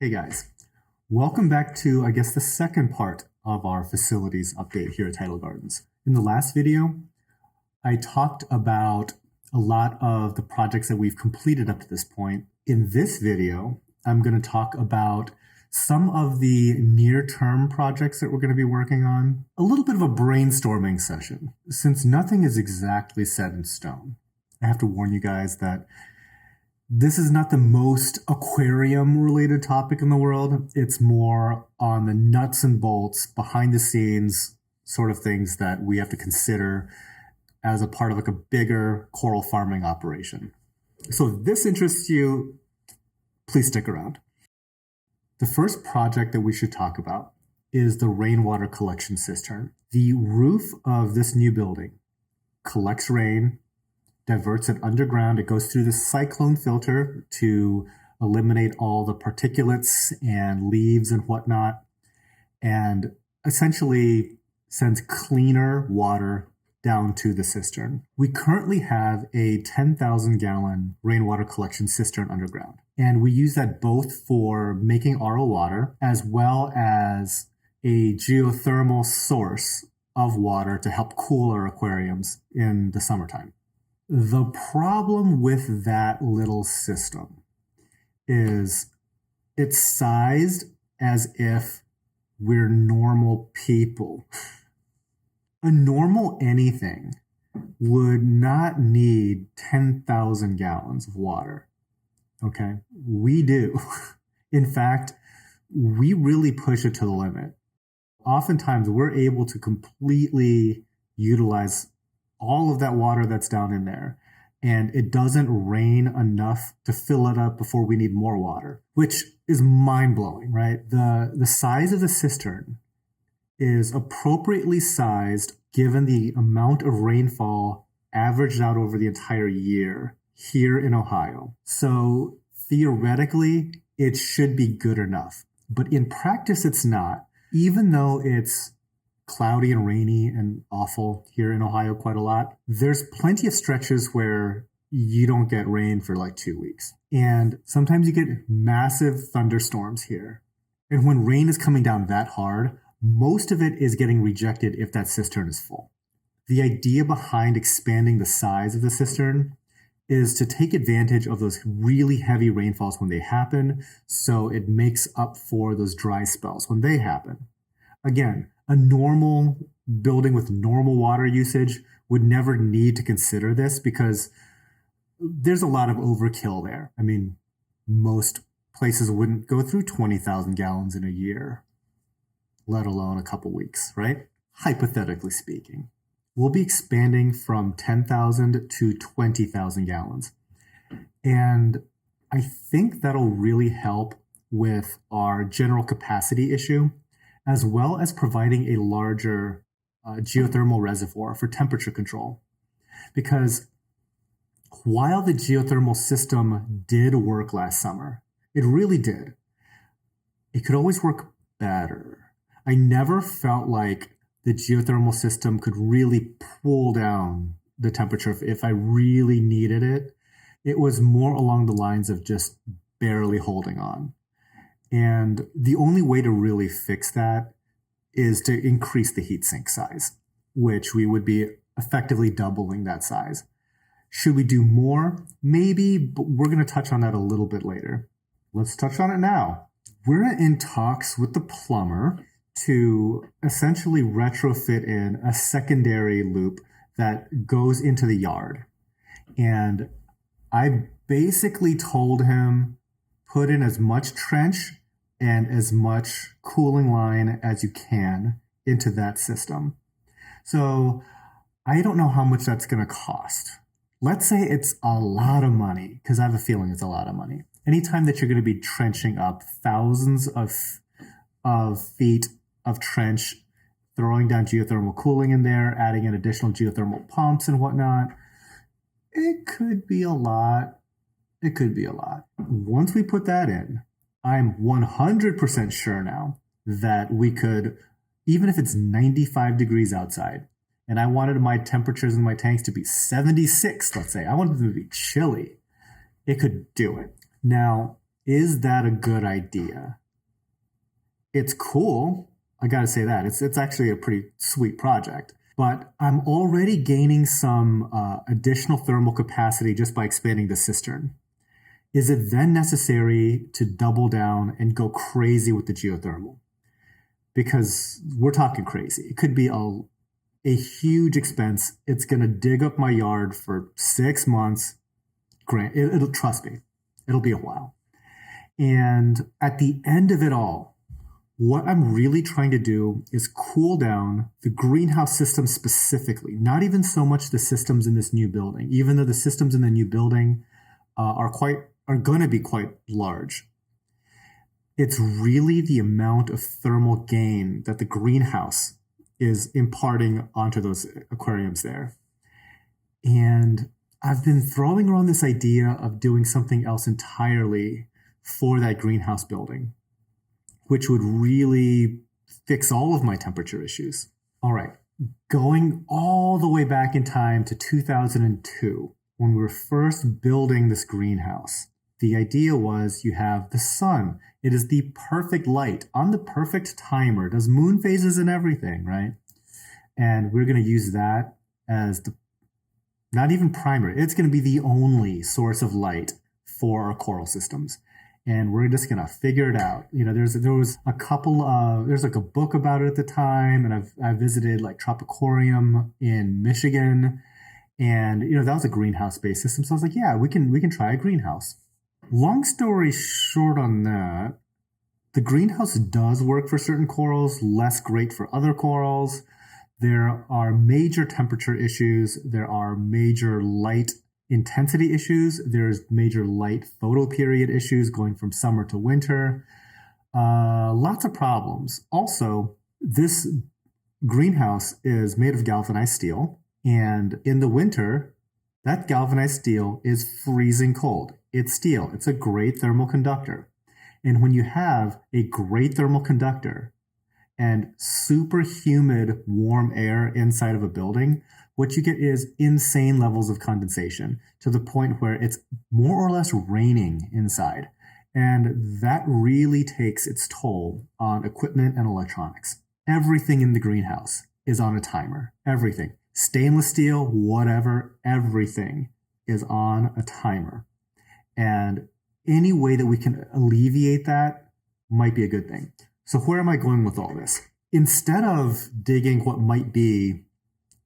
Hey guys, welcome back to, the second part of our facilities update here at Tidal Gardens. In the last video, I talked about a lot of the projects that we've completed up to this point. In this video, I'm going to talk about some of the near-term projects that we're going to be working on. A little bit of a brainstorming session, since nothing is exactly set in stone. I have to warn you guys that this is not the most aquarium-related topic in the world. It's more on the nuts and bolts, behind the scenes sort of things that we have to consider as a part of like a bigger coral farming operation. So if this interests you, please stick around. The first project that we should talk about is the rainwater collection cistern. The roof of this new building collects rain, diverts it underground. It goes through the cyclone filter to eliminate all the particulates and leaves and whatnot, and essentially sends cleaner water down to the cistern. We currently have a 10,000 gallon rainwater collection cistern underground, and we use that both for making RO water as well as a geothermal source of water to help cool our aquariums in the summertime. The problem with that little system is it's sized as if we're normal people. A normal anything would not need 10,000 gallons of water. Okay? We do. In fact, we really push it to the limit. Oftentimes, we're able to completely utilize all of that water that's down in there, and it doesn't rain enough to fill it up before we need more water, which is mind-blowing, right? The size of the cistern is appropriately sized given the amount of rainfall averaged out over the entire year here in Ohio. So theoretically, it should be good enough, but in practice, it's not. Even though it's cloudy and rainy and awful here in Ohio quite a lot, there's plenty of stretches where you don't get rain for like 2 weeks. And sometimes you get massive thunderstorms here. And when rain is coming down that hard, most of it is getting rejected if that cistern is full. The idea behind expanding the size of the cistern is to take advantage of those really heavy rainfalls when they happen, so it makes up for those dry spells when they happen. Again, a normal building with normal water usage would never need to consider this because there's a lot of overkill there. I mean, most places wouldn't go through 20,000 gallons in a year, let alone a couple weeks, right? Hypothetically speaking. We'll be expanding from 10,000 to 20,000 gallons. And I think that'll really help with our general capacity issue, as well as providing a larger geothermal reservoir for temperature control. Because while the geothermal system did work last summer, it really did, it could always work better. I never felt like the geothermal system could really pull down the temperature if I really needed it. It was more along the lines of just barely holding on. And the only way to really fix that is to increase the heat sink size, which we would be effectively doubling that size. Should we do more? Maybe, but we're going to touch on that a little bit later. Let's touch on it now. We're in talks with the plumber to essentially retrofit in a secondary loop that goes into the yard. And I basically told him, put in as much trench and as much cooling line as you can into that system. So I don't know how much that's going to cost. Let's say it's a lot of money, because I have a feeling it's a lot of money. Anytime that you're going to be trenching up thousands of feet of trench, throwing down geothermal cooling in there, adding in additional geothermal pumps and whatnot, it could be a lot. It could be a lot. Once we put that in, I'm 100% sure now that we could, even if it's 95 degrees outside, and I wanted my temperatures in my tanks to be 76, let's say, I wanted them to be chilly, it could do it. Now, is that a good idea? It's cool. I got to say that. It's actually a pretty sweet project. But I'm already gaining some additional thermal capacity just by expanding the cistern. Is it then necessary to double down and go crazy with the geothermal? Because we're talking crazy. It could be a huge expense. It's going to dig up my yard for 6 months. It'll trust me. It'll be a while. And at the end of it all, what I'm really trying to do is cool down the greenhouse system specifically, not even so much the systems in this new building, even though the systems in the new building are going to be quite large. It's really the amount of thermal gain that the greenhouse is imparting onto those aquariums there. And I've been throwing around this idea of doing something else entirely for that greenhouse building, which would really fix all of my temperature issues. All right, going all the way back in time to 2002, when we were first building this greenhouse, the idea was you have the sun. It is the perfect light on the perfect timer, does moon phases and everything, right? And we're going to use that as not even primary. It's going to be the only source of light for our coral systems. And we're just going to figure it out. There was a couple of, there's like a book about it at the time. And I visited like Tropicorium in Michigan. And, that was a greenhouse-based system. So I was like, yeah, we can try a greenhouse. Long story short on that, the greenhouse does work for certain corals, less great for other corals. There are major temperature issues. There are major light intensity issues. There's major light photoperiod issues going from summer to winter. Lots of problems. Also, this greenhouse is made of galvanized steel. And in the winter, that galvanized steel is freezing cold. It's steel. It's a great thermal conductor. And when you have a great thermal conductor and super humid, warm air inside of a building, what you get is insane levels of condensation to the point where it's more or less raining inside. And that really takes its toll on equipment and electronics. Everything in the greenhouse is on a timer. Everything. Stainless steel, whatever, everything is on a timer. And any way that we can alleviate that might be a good thing. So where am I going with all this? Instead of digging what might be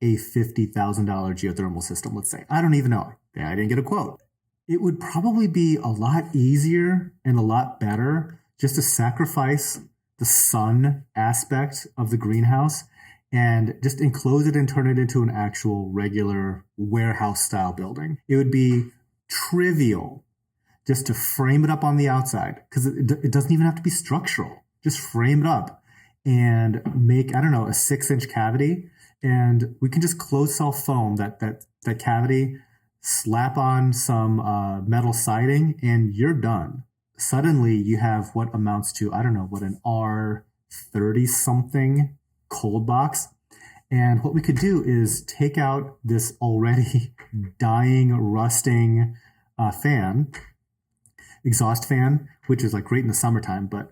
a $50,000 geothermal system, let's say, I don't even know. I didn't get a quote. It would probably be a lot easier and a lot better just to sacrifice the sun aspect of the greenhouse and just enclose it and turn it into an actual regular warehouse style building. It would be trivial just to frame it up on the outside, because it doesn't even have to be structural. Just frame it up and make, a 6-inch cavity, and we can just close cell foam that cavity, slap on some metal siding, and you're done. Suddenly you have what amounts to, an R30 something cold box. And what we could do is take out this already dying, rusting exhaust fan, which is like great in the summertime, but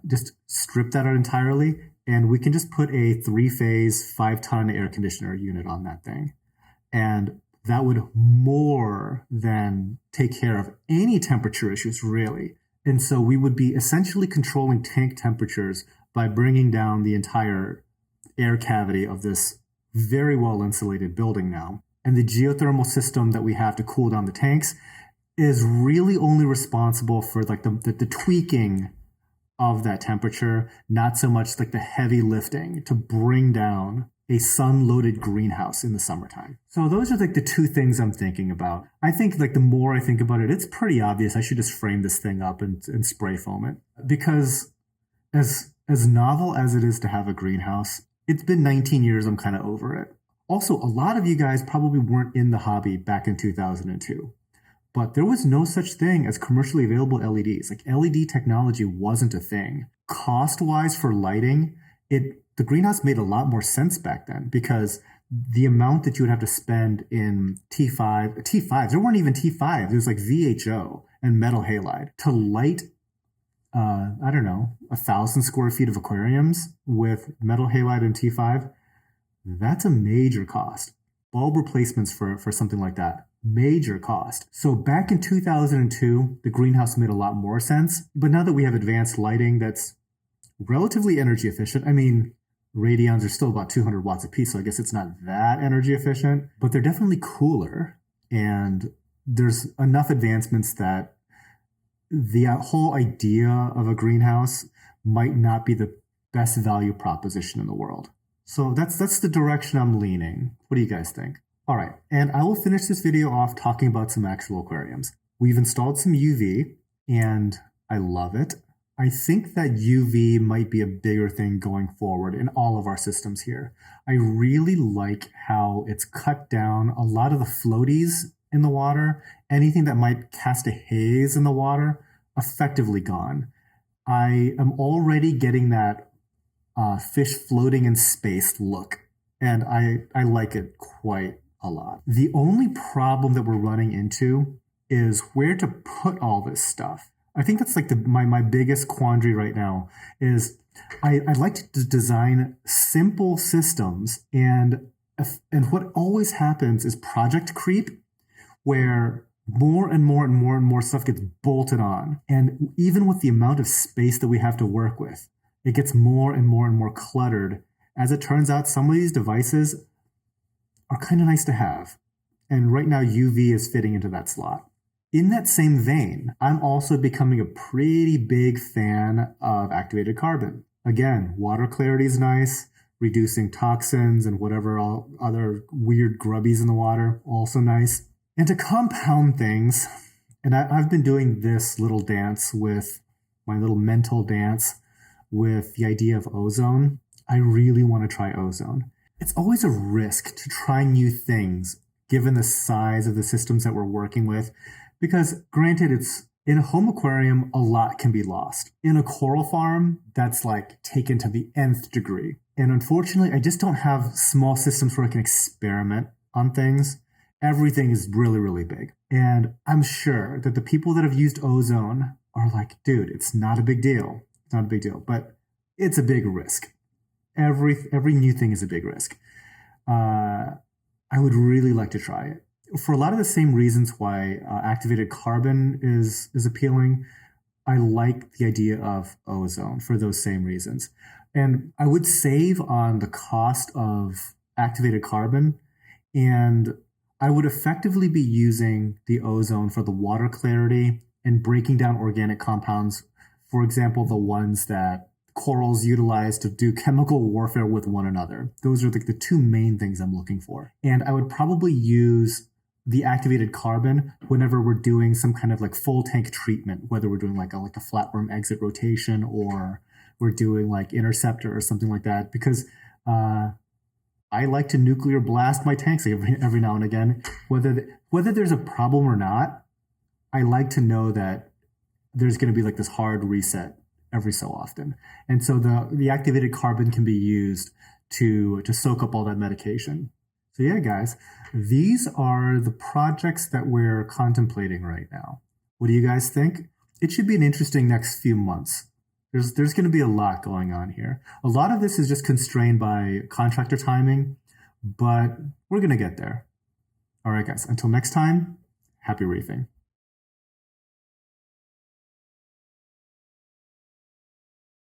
just strip that out entirely. And we can just put a 3-phase, 5-ton air conditioner unit on that thing. And that would more than take care of any temperature issues, really. And so we would be essentially controlling tank temperatures by bringing down the entire air cavity of this very well insulated building now. And the geothermal system that we have to cool down the tanks is really only responsible for like the tweaking of that temperature, not so much like the heavy lifting to bring down a sun-loaded greenhouse in the summertime. So those are like the two things I'm thinking about. I think like the more I think about it, it's pretty obvious I should just frame this thing up and spray foam it. Because as novel as it is to have a greenhouse, it's been 19 years, I'm kind of over it. Also, a lot of you guys probably weren't in the hobby back in 2002. But there was no such thing as commercially available LEDs. Like LED technology wasn't a thing. Cost-wise for lighting, the greenhouse made a lot more sense back then because the amount that you would have to spend in T5s, there weren't even T5s, there was like VHO and metal halide to light, I don't know, 1,000 square feet of aquariums with metal halide and T5. That's a major cost. Bulb replacements for something like that, major cost. So back in 2002, the greenhouse made a lot more sense. But now that we have advanced lighting that's relatively energy efficient, I mean, radions are still about 200 watts a piece, so I guess it's not that energy efficient, but they're definitely cooler. And there's enough advancements that the whole idea of a greenhouse might not be the best value proposition in the world. So that's the direction I'm leaning. What do you guys think? All right, and I will finish this video off talking about some actual aquariums. We've installed some UV, and I love it. I think that UV might be a bigger thing going forward in all of our systems here. I really like how it's cut down a lot of the floaties in the water. Anything that might cast a haze in the water, effectively gone. I am already getting that fish floating in space look, and I like it quite a lot. The only problem that we're running into is where to put all this stuff. I think that's like my biggest quandary right now is I'd like to design simple systems, and what always happens is project creep, where more and more and more and more stuff gets bolted on. And even with the amount of space that we have to work with, it gets more and more and more cluttered. As it turns out, some of these devices are kind of nice to have. And right now, UV is fitting into that slot. In that same vein, I'm also becoming a pretty big fan of activated carbon. Again, water clarity is nice, reducing toxins and whatever other weird grubbies in the water, also nice. And to compound things, and I've been doing this little dance with my little mental dance with the idea of ozone. I really want to try ozone. It's always a risk to try new things given the size of the systems that we're working with, because granted, it's in a home aquarium, a lot can be lost. In a coral farm, that's like taken to the nth degree. And unfortunately, I just don't have small systems where I can experiment on things. Everything is really, really big. And I'm sure that the people that have used ozone are like, dude, it's not a big deal. It's not a big deal, but it's a big risk. Every new thing is a big risk. I would really like to try it. For a lot of the same reasons why activated carbon is appealing, I like the idea of ozone for those same reasons. And I would save on the cost of activated carbon, and I would effectively be using the ozone for the water clarity and breaking down organic compounds. For example, the ones that corals utilize to do chemical warfare with one another. Those are the two main things I'm looking for. And I would probably use the activated carbon whenever we're doing some kind of like full tank treatment, whether we're doing like a flatworm exit rotation or we're doing like interceptor or something like that, because I like to nuclear blast my tanks every now and again. Whether there's a problem or not, I like to know that there's going to be like this hard reset every so often. And so the activated carbon can be used to soak up all that medication. So yeah, guys, these are the projects that we're contemplating right now. What do you guys think? It should be an interesting next few months. There's going to be a lot going on here. A lot of this is just constrained by contractor timing, but we're going to get there. All right, guys, until next time, happy reefing.